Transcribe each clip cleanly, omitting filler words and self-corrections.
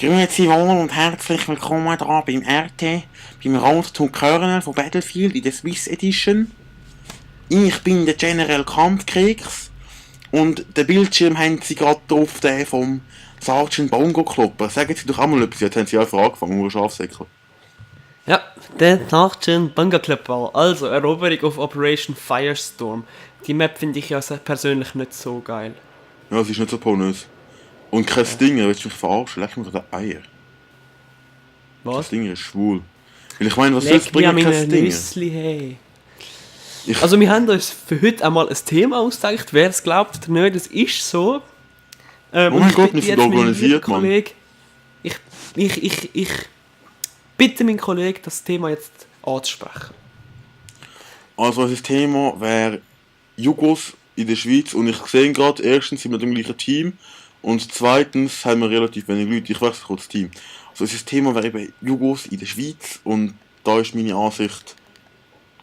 Grüezi wohl und herzlich willkommen da beim RT, beim Road to Kernel von Battlefield in der Swiss Edition. Ich bin der General Kampfkriegs und den Bildschirm haben Sie gerade drauf, den vom Sergeant Bongo kloppen. Sagen Sie doch auch mal etwas, jetzt haben Sie einfach angefangen, nur Schafsäckel. Ja, der Sergeant Bongo Klopper, also Eroberung auf Operation Firestorm. Die Map finde ich ja persönlich nicht so geil. Ja, es ist nicht so pornös. Und kein Ding, willst du mich verarschen? Leck mir den Eier. Was? Das Ding ist schwul. Weil ich meine, was soll es bringen, kein Ding? Hey. Also wir haben uns für heute einmal ein Thema ausgedacht, wer es glaubt oder nicht, es ist so. Oh mein Gott, wir sind organisiert, Mann. Ich bitte meinen Kollegen, das Thema jetzt anzusprechen. Also unser Thema wäre Jugos in der Schweiz und ich sehe gerade, erstens sind wir im gleichen Team und zweitens haben wir relativ wenig Leute. Ich wechsle kurz das Team. Also unser Thema wäre eben Jugos in der Schweiz und da ist meine Ansicht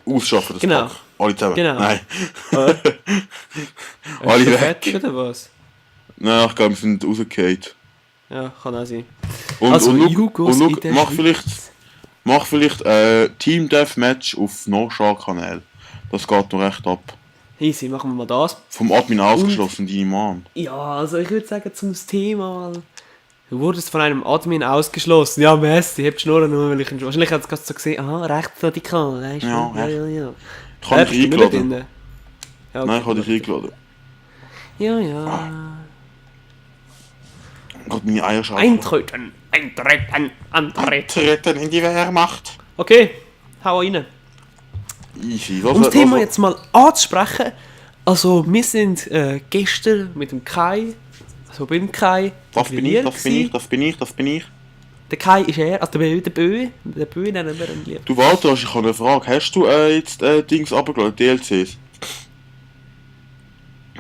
ausschaffen, das Genau. Pack. Alle zusammen. Genau. Nein. Alle Alle weg. weg. Oder was? Nein, ich glaube, wir sind rausgefallen. Ja, kann auch sein. Und, Also, und Jugos in der mach vielleicht Team Deathmatch auf No-Shark-Kanal. Das geht noch recht ab. Easy, machen wir mal das. Vom Admin ausgeschlossen, deine Mom. Ja, also ich würde sagen, zum Thema mal. Du wurdest von einem Admin ausgeschlossen. Ja, Messi, hebt Schnurren nur, weil ich wahrscheinlich hat es gerade so gesehen, rechtsradikal, weißt du? Ja. Ich habe dich eingeladen. Ja, okay, Nein, ich habe dich eingeladen. Ja. Gott, meine Eier schauen. Eintreten in die Wehrmacht. Okay, hau rein. Easy. Um das Thema jetzt mal anzusprechen, also wir sind gestern mit dem Kai, also beim Kai, Das bin ich. Der Kai ist er, also der Böe nennen wir ihn lieber. Du Walter, ich habe eine Frage. Hast du jetzt Dings runtergeladen, DLCs?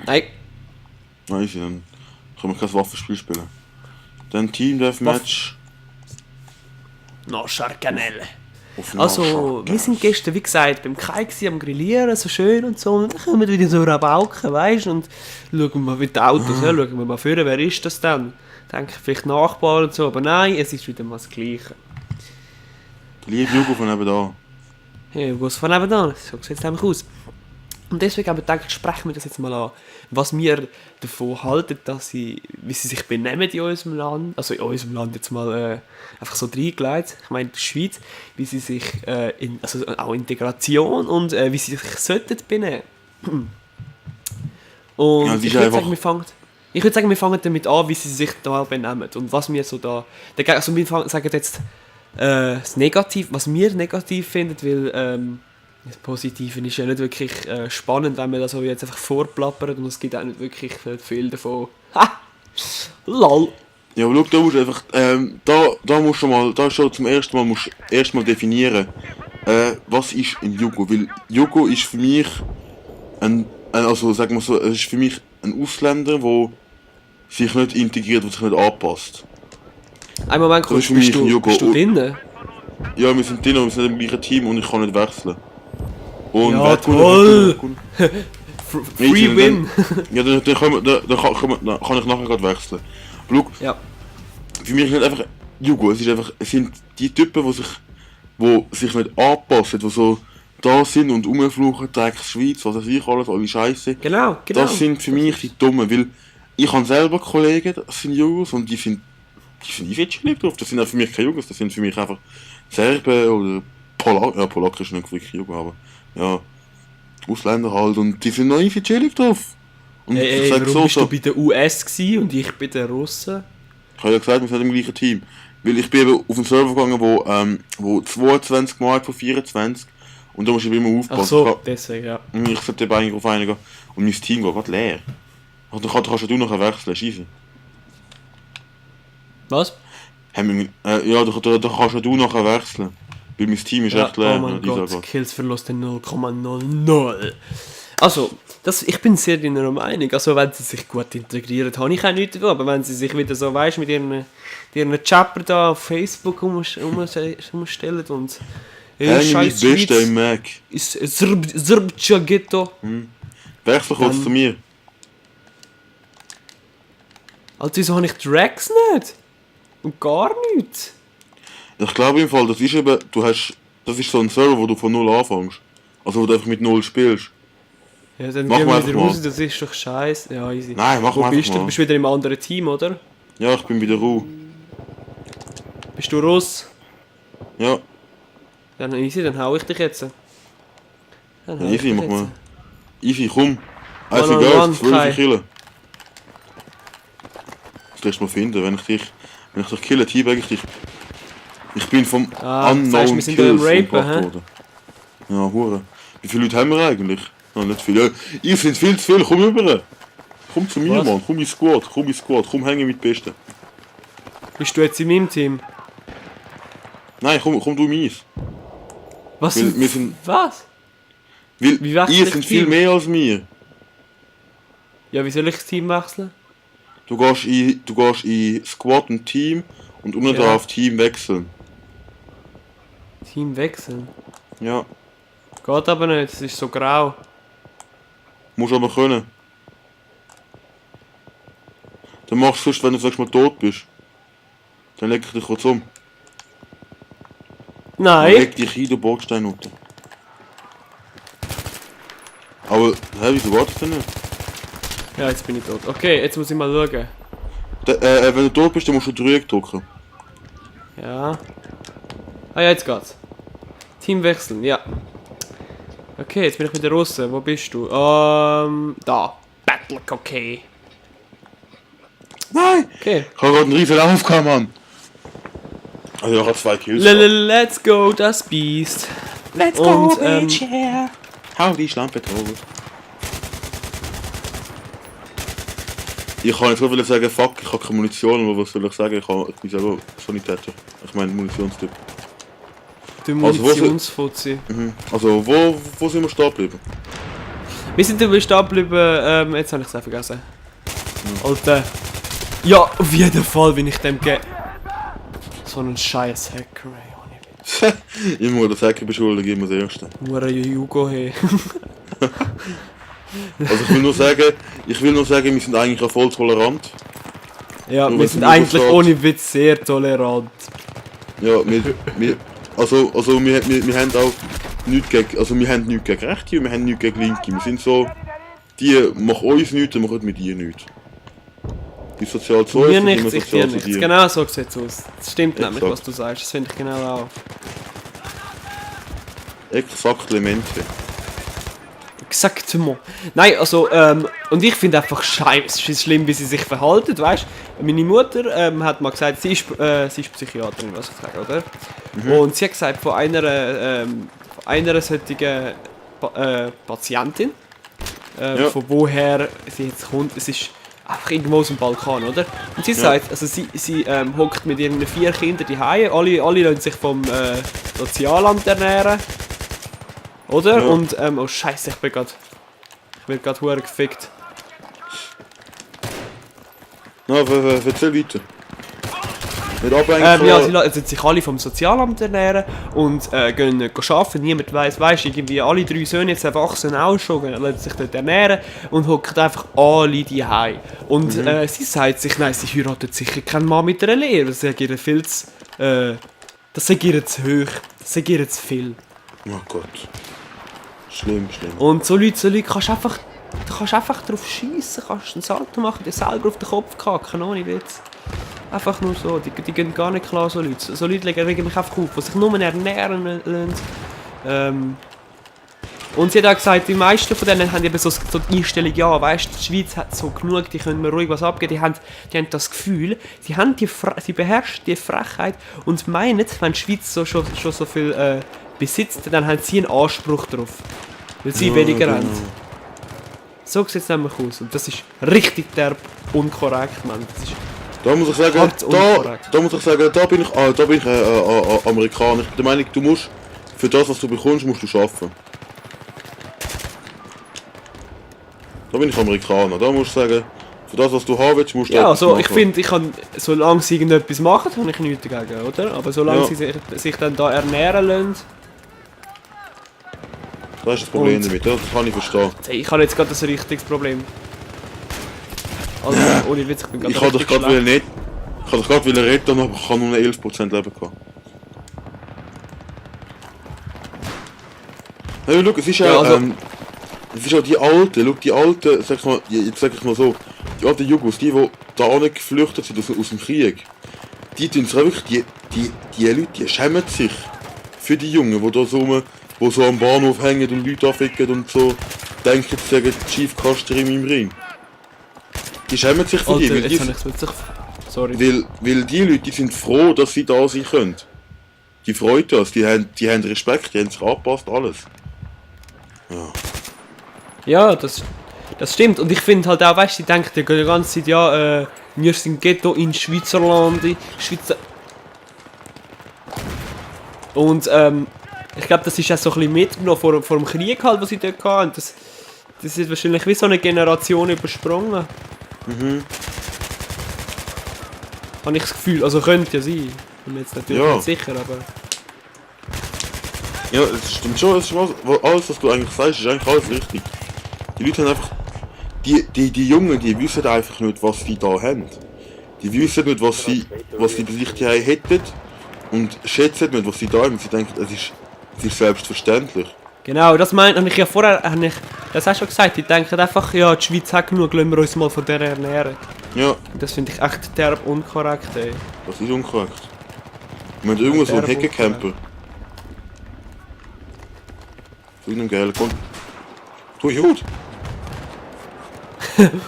Nein. Easy, dann können wir kein Waffenspiel spielen. Dann Team Deathmatch. No-Shark-Kanäle. Also, Also, wir sind gestern, wie gesagt, beim Kai am Grillieren, so schön und so. Und dann kommen wir wieder so Rabauken, weißt du? Und schauen wir mal, wie die Autos, schauen wir mal vor, wer ist das denn? Denke vielleicht Nachbar und so, aber nein, es ist wieder mal das Gleiche. der liebe Jugo von nebenan. Ja, was von nebenan, so sieht es nämlich aus. Und deswegen haben wir gedacht, sprechen wir das jetzt mal an, was wir davon halten, wie sie sich benehmen in unserem Land, also in unserem Land jetzt mal einfach so reingelegt, ich meine die Schweiz, wie sie sich, also auch Integration und wie sie sich sollten benehmen. Und Ja, ich würde sagen, wir fangen damit an, wie sie sich da benehmen und was wir so da, also wir sagen jetzt das Negativ, was wir negativ finden, weil das Positive ist ja nicht wirklich spannend, wenn man das so jetzt einfach vorplappert und es gibt auch nicht wirklich viel davon. Ha! Lol! Ja, aber schau, da musst du einfach, da musst du mal, da schon zum ersten Mal, musst du erstmal definieren, was ist ein Jugo, weil Jugo ist für mich also sagen wir so, es ist für mich ein Ausländer, der sich nicht integriert, der sich nicht anpasst. Einen Moment kurz, bist du drinnen? Ja, wir sind drin und wir sind im gleichen Team und ich kann nicht wechseln. Und ja, toll! Free Win! Ja, dann kann ich nachher gerade wechseln. Aber schau, ja. Für mich ist nicht einfach Jugo, es sind die Typen, die sich nicht anpassen, die so da sind und rumfluchen, Drecks Schweiz, was weiß ich alles, alle Scheiße. Genau. Das sind für mich die Dummen, weil ich habe selber Kollegen, das sind Jugos und die sind chillig drauf. Das sind auch für mich keine Jugos, das sind für mich einfach Serben oder Polaken. Ja, Polaken ist nicht wirklich Jugo, aber ja, Ausländer halt und die sind noch easy chillig drauf. Und ich sag warum bist du bei den US und ich bei den Russen? Ich habe ja gesagt, wir sind im gleichen Team. Weil ich bin eben auf einen Server gegangen, wo 22 mal von 24 und da musst du immer aufpassen. Ach so, deswegen, ja. Ich sollte eben eigentlich auf einen gehen und mein Team geht gerade leer. Da kannst du nachher wechseln, scheiße. Was? Ja, da kannst du nachher wechseln. Weil mein Team ist echt leer. Oh mein Gott, Killsverlust 0,00. Also, ich bin sehr deiner Meinung. Also, wenn sie sich gut integrieren, habe ich auch nichts davon. Aber wenn sie sich wieder so, weißt mit ihren Chapper da auf Facebook umstellen und Scheiß Beste im Mac. Ist Serbscha Ghetto. Wechsel kurz zu mir. Also, wieso habe ich Drax nicht? Und gar nichts. Ich glaube im Fall, das ist eben, das ist so ein Server, wo du von null anfängst. Also wo du einfach mit null spielst. Ja, dann Mach gehen mal wir einfach wieder mal. raus, das ist doch scheiße. Ja, easy. Nein, mach Wo mal bist einfach du? mal. Bist du wieder im anderen Team, oder? Ja, ich bin wieder Ruhe. Bist du Russ? Ja, Dann easy, dann hau ich dich jetzt. Dann hau ich easy, dich mach jetzt. mal. Easy, komm. One Also on geil, one, 12 Kai. killen. Das lässt mal finden, wenn ich dich kille, teabag ich dich. Ich bin vom Ah, das heißt, Unknown wir sind da im Kills Rapen, umgebracht hä? worden. Ja, hure. Wie viele Leute haben wir eigentlich? Ja, nicht viele. Ja, ihr seid viel zu viel, komm rüber. Komm zu mir, Was? Mann. Komm in Squad, komm hängen mit Besten. Bist du jetzt in meinem Team? Nein, komm du in meins. Was? Weil wir sind- Was? Weil Wie wechsle ihr ich seid das viel Team? mehr als mir. Ja, wie soll ich das Team wechseln? Du gehst in Squad und Team und unten Ja. drauf Team wechseln. Team wechseln? Ja, Geht aber nicht, es ist so grau. musst aber können. Dann machst du sonst, wenn du sagst mal tot bist. Dann leg ich dich kurz um. Dann Nein! leg dich ein, du Bordstein unten. Aber, hä, wieso wartest du denn nicht? Ja, jetzt bin ich tot. Okay, jetzt muss ich mal schauen. Wenn du tot bist, dann musst du Dreieck drücken. Ja. Ah ja, jetzt geht's. Team wechseln, ja. Okay, jetzt bin ich wieder raus. Wo bist du? Da. Battle, okay. Nein! Okay. Ich habe gerade einen riesen Lauf gehabt, Mann. Also ich habe 2 Kills. Let's go, das Biest. Let's Und, yeah. Hau die Schlampe tot. Ich kann jetzt nur sagen, fuck, ich habe keine Munition, aber was soll ich sagen? Ich bin selber Sanitäter. Ich meine Munitionstyp. Du Also, wo Munitionsfuzzi. Also, wo sind wir stehen geblieben? Wir sind dabei stehen geblieben, jetzt habe ich es auch vergessen. Alter. Ja, auf jeden Fall, wenn ich dem so einen scheiß Hacker, ey. Immer das Hacker beschuldigen, immer das Erste. Nur ein Jugo, hey. Also ich will nur sagen, wir sind eigentlich auch voll tolerant. Ja, Nur wir wenn's sind um eigentlich Überfahrt- ohne Witz sehr tolerant. Ja, wir haben auch nichts gegen, also wir haben nichts gegen Rechte und wir haben nichts gegen Linke. Wir sind so, die machen uns nichts, dann machen wir mit dir nichts. Die sozial zu uns, Mir die nichts, wir ich sozial dir zu nichts. dir. Genau so sieht es aus. Das stimmt nämlich, Exakt. was du sagst. Das finde ich genau auch. Exakt Elemente. Exactement. Nein, also, und ich finde einfach scheiße schlimm, wie sie sich verhalten, weißt du? Meine Mutter hat mal gesagt, sie ist Psychiaterin, was ich sage, oder? Und sie hat gesagt, von einer solchen Patientin, Ja. von woher sie jetzt kommt, es ist einfach irgendwo aus dem Balkan, oder? Und sie sagt, also sie hockt mit ihren 4 Kindern daheim, alle lassen sich vom Sozialamt ernähren. Oder? Ja. Und, oh Scheiße, ich werde gerade hure gefickt. Na, erzähl weiter. Nicht abhängen Ja, sie lassen sich alle vom Sozialamt ernähren und gehen arbeiten. Niemand weiss, irgendwie alle 3 Söhne jetzt erwachsen auch schon, lassen sich dort ernähren und hocken einfach alle daheim. Und sie sagt sich, nein, sie heiratet sicher keinen Mann mit einer Lehre. Das sei ihr viel zu, das sei ihr zu hoch, das sei ihr zu viel. Oh Gott. Schlimm. Und so Leute kannst du einfach drauf schiessen, kannst einen Salto machen, dir selber auf den Kopf kacken, ohne Witz. Einfach nur so, die gehen gar nicht klar, so Leute. So Leute regen mich einfach auf, die sich nur ernähren lassen. Und sie hat auch gesagt, die meisten von denen haben eben so die Einstellung, ja, weißt du, die Schweiz hat so genug, die können mir ruhig was abgeben, die haben das Gefühl, sie beherrschen die Frechheit und meinen, wenn die Schweiz schon so viel besitzt, dann haben sie einen Anspruch drauf. Weil sie weniger haben. So sieht es nämlich aus. Und das ist richtig derb unkorrekt, Mann. Das ist Da muss ich sagen, hart unkorrekt. da bin ich Amerikaner. Ich bin der Meinung, du musst, für das was du bekommst, musst du arbeiten. Da bin ich Amerikaner. Da musst du sagen, für das was du haben willst, musst du Ja, etwas also ich machen. finde, solange sie irgendetwas machen, habe ich nichts dagegen, oder? Aber solange Ja. sie sich dann da ernähren lassen, Das ist das Problem Und- damit, das kann ich verstehen. ich habe jetzt gerade ein richtiges Problem. Also, ohne Witz, ich bin gerade Ich habe dich richtig gerade schlecht. Ich kann doch gerade retten, aber ich kann nur 11% Leben gehabt. Hey, schau, es ist Ja, ja, also- es ist ja die alte, schau, die alte, sag ich mal, jetzt sag ich mal so, die alten Jugos, die da nicht geflüchtet sind aus dem Krieg, die tun es wirklich, die Leute, die schämen sich für die Jungen, die da so, wo so am Bahnhof hängen und Leute anficken und so, denken, sie sagen, Chief Caster in meinem Ring. Die schämen sich für die, Alter, weil jetzt die, habe ich es plötzlich... Sorry. weil die Leute, die sind froh, dass sie da sein können. Die freut das, die haben Respekt, die haben sich angepasst, alles. Ja, das stimmt. Und ich finde halt auch, weißt du, die denken die ganze Zeit, ja, wir sind Ghetto in Schweizerland, Schweizer... Und ich glaube, das ist auch so ein bisschen mitgenommen vor dem Krieg halt, was sie dort hatten. Das ist wahrscheinlich wie so eine Generation übersprungen. Habe ich das Gefühl, also könnte ja sein. Bin mir jetzt natürlich Ja. nicht sicher, aber... Ja, es stimmt schon, es ist alles, was du eigentlich sagst, ist eigentlich alles richtig. Die Leute haben einfach, die Jungen, die wissen einfach nicht, was sie da haben. Die wissen nicht, was sie bei sich hier hätten und schätzen nicht, was sie da haben. Sie denken, es ist selbstverständlich. Genau, das meinte ich ja vorher, das hast du schon gesagt, die denken einfach, ja, die Schweiz hat genug, lassen wir uns mal von der ernähren. Ja, Das finde ich echt derb unkorrekt, ey. das ist unkorrekt. Wir haben irgendwo so einen Der Heckencamper. So in einem geilen Grund. Du Jud!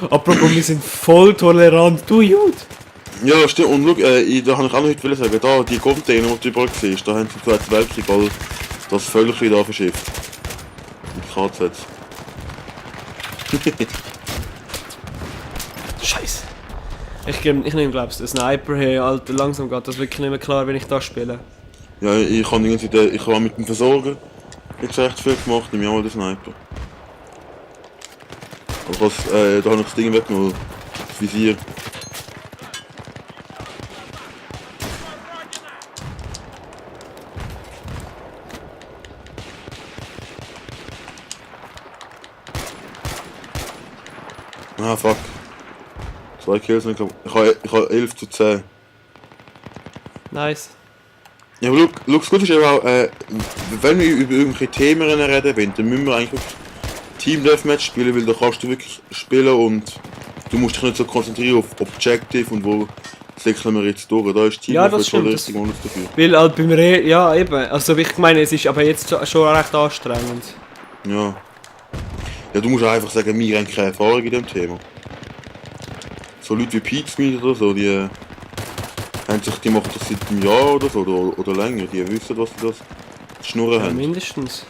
Apropos, wir sind voll tolerant, du Jud! Ja, stimmt. Und schau, da habe ich auch noch heute sagen, da, die Container, die du überall siehst, da haben sie im Zweiten Weltkrieg all das völlig wieder verschifft. Mit KZs. Scheiße. Ich nehme, glaubst du, den Sniper, hey, Alter, langsam geht das wirklich nicht mehr klar, wenn ich das spiele. Ja, ich habe mit dem Versorger jetzt recht viel gemacht, nehme ich auch mal den Sniper. Aber da habe ich das Ding weggenommen, das Visier. Ah, fuck. 2 Kills nicht gehabt. Ich habe 11:10. Nice. Ja, aber schau, das Gute ist eben auch, wenn wir über irgendwelche Themen reden wollen, dann müssen wir eigentlich wirklich Team Deathmatch spielen, weil da kannst du wirklich spielen und du musst dich nicht so konzentrieren auf Objective und wo säckeln wir jetzt durch. Da ist Team Ja, das Deathmatch schon stimmt, richtig Monat dafür. Weil halt beim ja eben, also ich meine, es ist aber jetzt schon recht anstrengend. Ja. Ja, du musst einfach sagen, wir haben keine Erfahrung in dem Thema. So Leute wie Pizmeet oder so, die machen das seit einem Jahr oder so, oder länger. Die wissen, was sie das Schnurren Ja, haben. mindestens.